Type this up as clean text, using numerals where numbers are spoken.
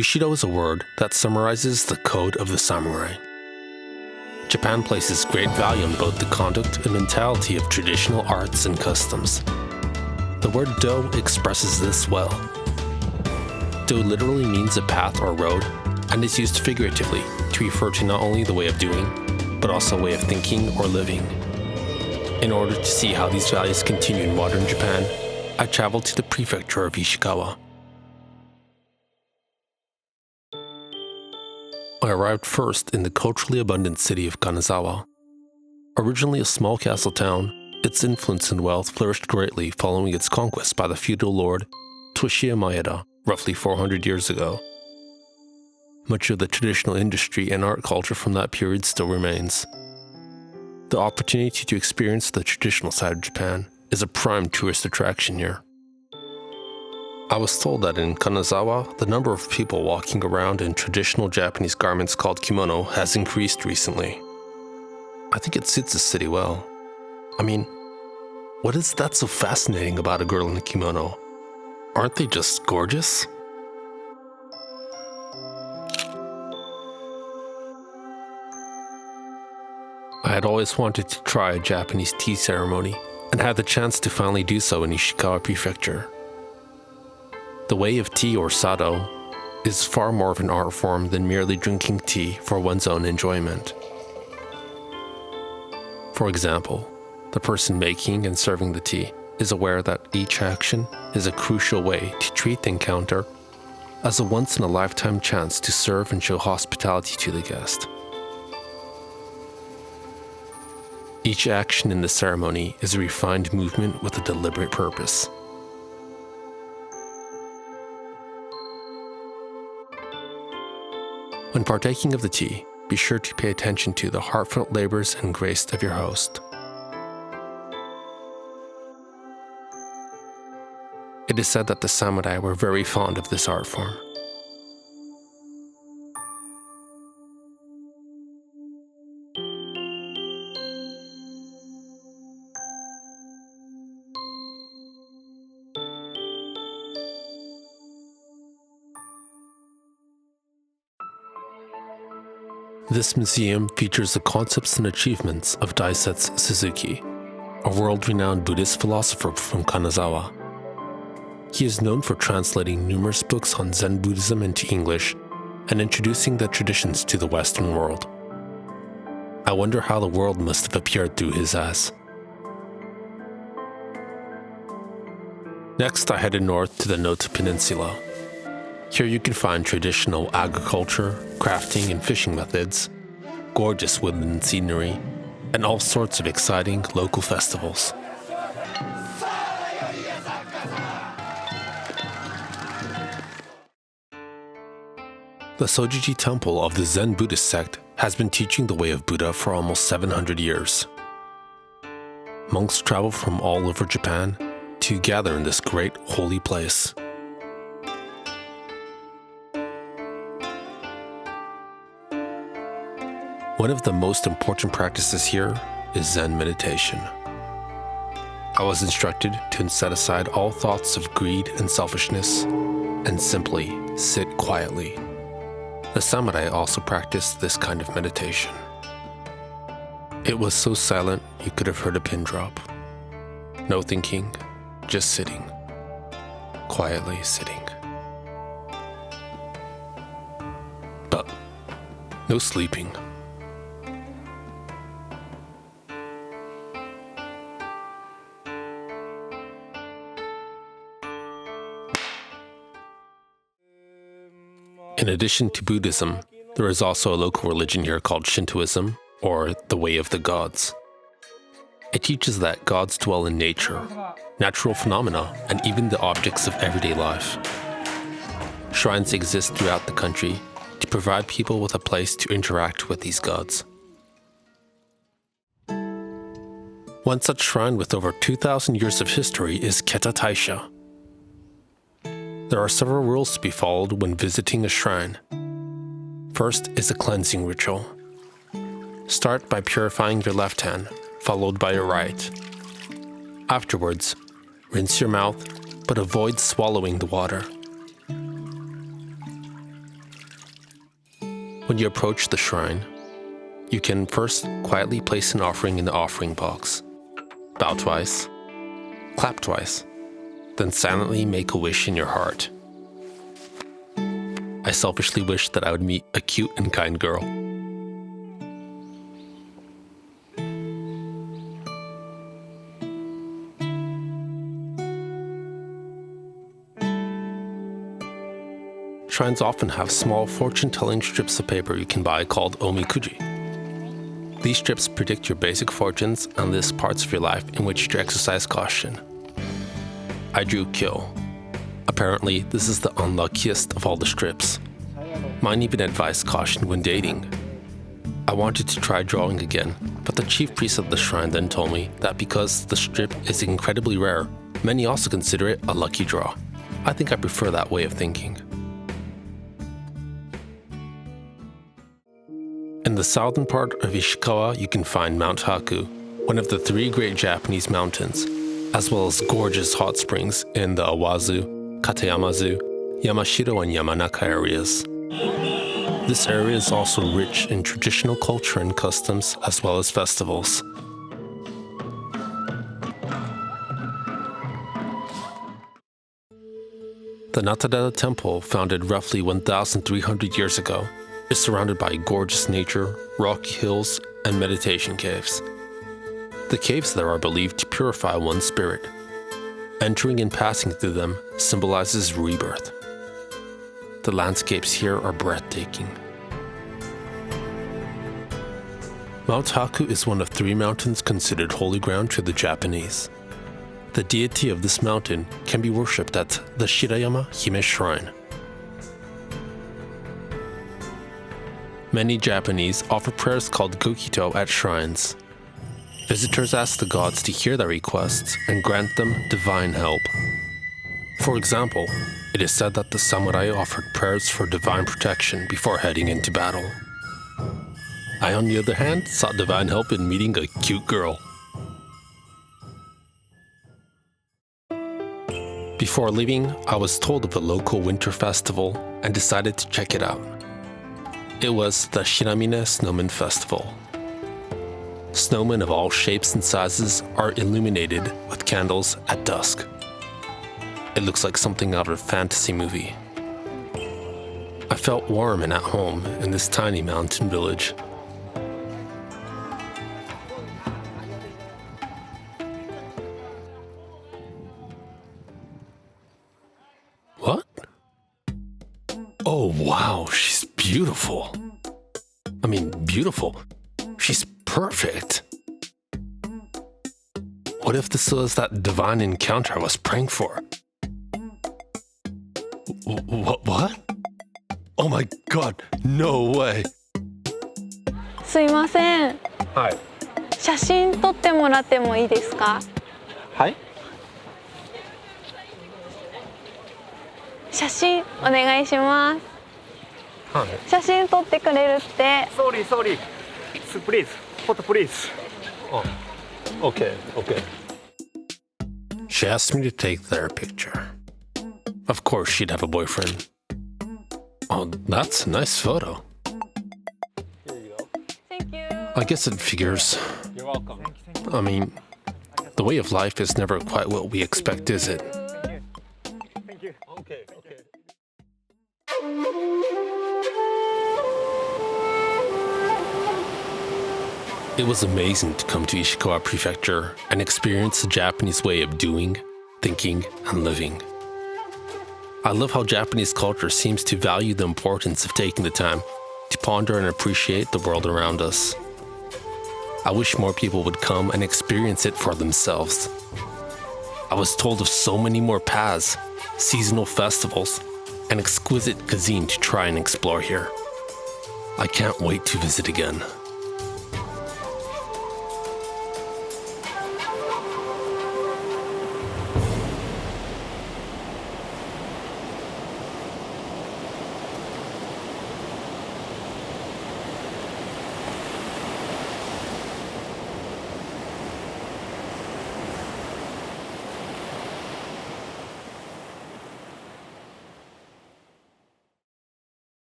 Bushido is a word that summarizes the code of the samurai. Japan places great value on both the conduct and mentality of traditional arts and customs. The word do expresses this well. Do literally means a path or road, and is used figuratively to refer to not only the way of doing, but also a way of thinking or living. In order to see how these values continue in modern Japan, I traveled to the prefecture of Ishikawa. I arrived first in the culturally abundant city of Kanazawa. Originally a small castle town, its influence and wealth flourished greatly following its conquest by the feudal lord Toshiyama roughly 400 years ago. Much of the traditional industry and art culture from that period still remains. The opportunity to experience the traditional side of Japan is a prime tourist attraction here. I was told that in Kanazawa, the number of people walking around in traditional Japanese garments called kimono has increased recently. I think it suits the city well. I mean, what is that so fascinating about a girl in a kimono? Aren't they just gorgeous? I had always wanted to try a Japanese tea ceremony, and had the chance to finally do so in Ishikawa Prefecture. The way of tea, or sado, is far more of an art form than merely drinking tea for one's own enjoyment. For example, the person making and serving the tea is aware that each action is a crucial way to treat the encounter as a once-in-a-lifetime chance to serve and show hospitality to the guest. Each action in the ceremony is a refined movement with a deliberate purpose. When partaking of the tea, be sure to pay attention to the heartfelt labors and grace of your host. It is said that the samurai were very fond of this art form. This museum features the concepts and achievements of Daisetsu Suzuki, a world-renowned Buddhist philosopher from Kanazawa. He is known for translating numerous books on Zen Buddhism into English and introducing the traditions to the Western world. I wonder how the world must have appeared through his eyes. Next, I headed north to the Noto Peninsula. Here you can find traditional agriculture, crafting and fishing methods, gorgeous woodland scenery, and all sorts of exciting local festivals. The Sojiji temple of the Zen Buddhist sect has been teaching the way of Buddha for almost 700 years. Monks travel from all over Japan to gather in this great holy place. One of the most important practices here is Zen meditation. I was instructed to set aside all thoughts of greed and selfishness and simply sit quietly. The samurai also practiced this kind of meditation. It was so silent you could have heard a pin drop. No thinking, just sitting. Quietly sitting. But no sleeping. In addition to Buddhism, there is also a local religion here called Shintoism, or the Way of the Gods. It teaches that gods dwell in nature, natural phenomena, and even the objects of everyday life. Shrines exist throughout the country to provide people with a place to interact with these gods. One such shrine with over 2,000 years of history is Keta Taisha. There are several rules to be followed when visiting a shrine. First is a cleansing ritual. Start by purifying your left hand, followed by your right. Afterwards, rinse your mouth, but avoid swallowing the water. When you approach the shrine, you can first quietly place an offering in the offering box, bow twice, clap twice, then silently make a wish in your heart. I selfishly wish that I would meet a cute and kind girl. Shrines often have small fortune-telling strips of paper you can buy called omikuji. These strips predict your basic fortunes and list parts of your life in which to exercise caution. I drew kill. Apparently, this is the unluckiest of all the strips. Mine even advised caution when dating. I wanted to try drawing again, but the chief priest of the shrine then told me that because the strip is incredibly rare, many also consider it a lucky draw. I think I prefer that way of thinking. In the southern part of Ishikawa, you can find Mount Haku, one of the 3 great Japanese mountains, as well as gorgeous hot springs in the Awazu, Katayamazu, Yamashiro, and Yamanaka areas. This area is also rich in traditional culture and customs, as well as festivals. The Natadera temple, founded roughly 1,300 years ago, is surrounded by gorgeous nature, rocky hills, and meditation caves. The caves there are believed to purify one's spirit. Entering and passing through them symbolizes rebirth. The landscapes here are breathtaking. Mount Haku is one of 3 mountains considered holy ground to the Japanese. The deity of this mountain can be worshipped at the Shirayama-hime shrine. Many Japanese offer prayers called gokito at shrines. Visitors ask the gods to hear their requests and grant them divine help. For example, it is said that the samurai offered prayers for divine protection before heading into battle. I, on the other hand, sought divine help in meeting a cute girl. Before leaving, I was told of a local winter festival and decided to check it out. It was the Shiramine Snowman Festival. Snowmen of all shapes and sizes are illuminated with candles at dusk. It looks like something out of a fantasy movie. I felt warm and at home in this tiny mountain village. What? Oh wow, she's beautiful. I mean, beautiful. She's perfect. What if this was that divine encounter I was praying for? What? Oh my god, no way. すいません。はい。写真撮ってもらってもいいですか？はい。写真お願いします。はい。写真撮ってくれるって。Sorry. Please. Photo please. Oh. Okay. She asked me to take their picture. Of course, she'd have a boyfriend. Oh, that's a nice photo. Here you go. Thank you. I guess it figures. You're welcome. I mean, the way of life is never quite what we expect, is it? Thank you. Okay. It was amazing to come to Ishikawa Prefecture and experience the Japanese way of doing, thinking, and living. I love how Japanese culture seems to value the importance of taking the time to ponder and appreciate the world around us. I wish more people would come and experience it for themselves. I was told of so many more paths, seasonal festivals, and exquisite cuisine to try and explore here. I can't wait to visit again.